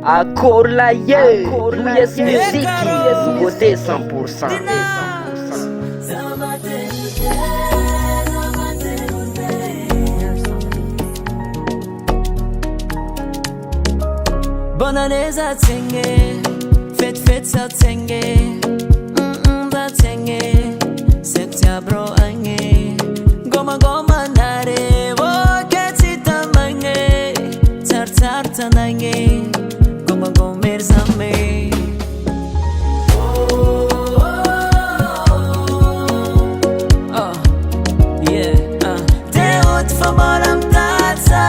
Accord la yes musique, nouveauté 100%. Bonne année za tsenge, fête za tsenge, za tsenge, septiembre ange, goma nare, wo ketita mange, tsar tanange, goma merzame. Teut famaram tatsa.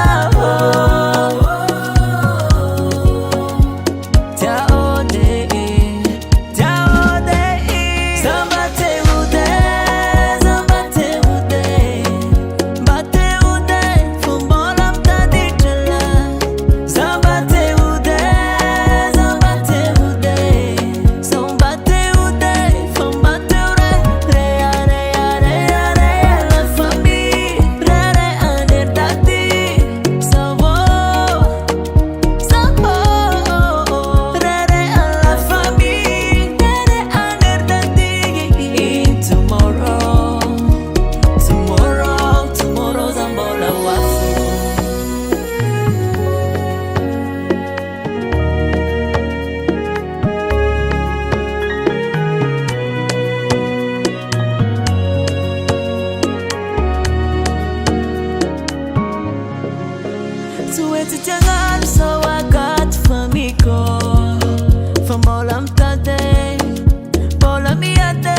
Sueti jangan sawakat famiko, famolam tade, bola miate,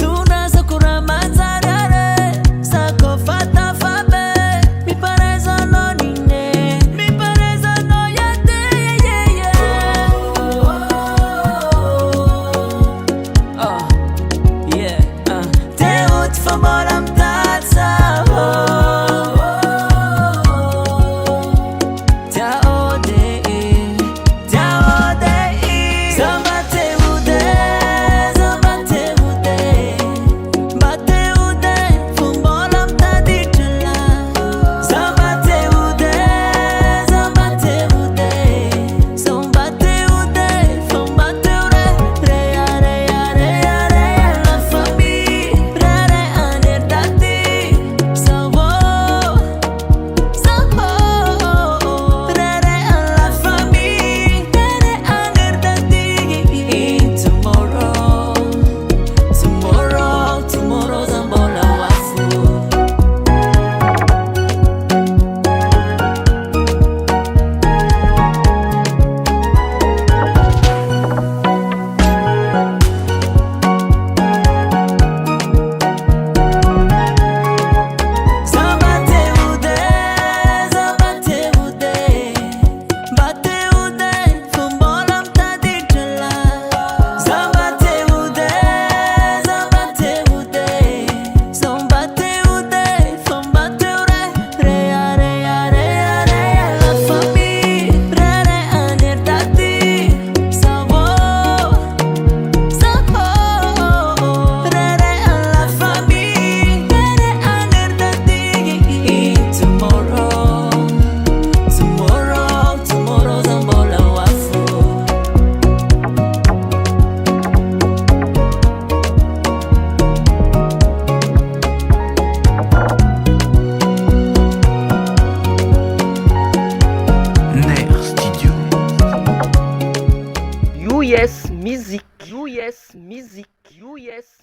tuna sakura manzarare, sako fata fabe, mi pareza no nine, mi pareza no yate, teut famolam tatsa.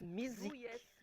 Music.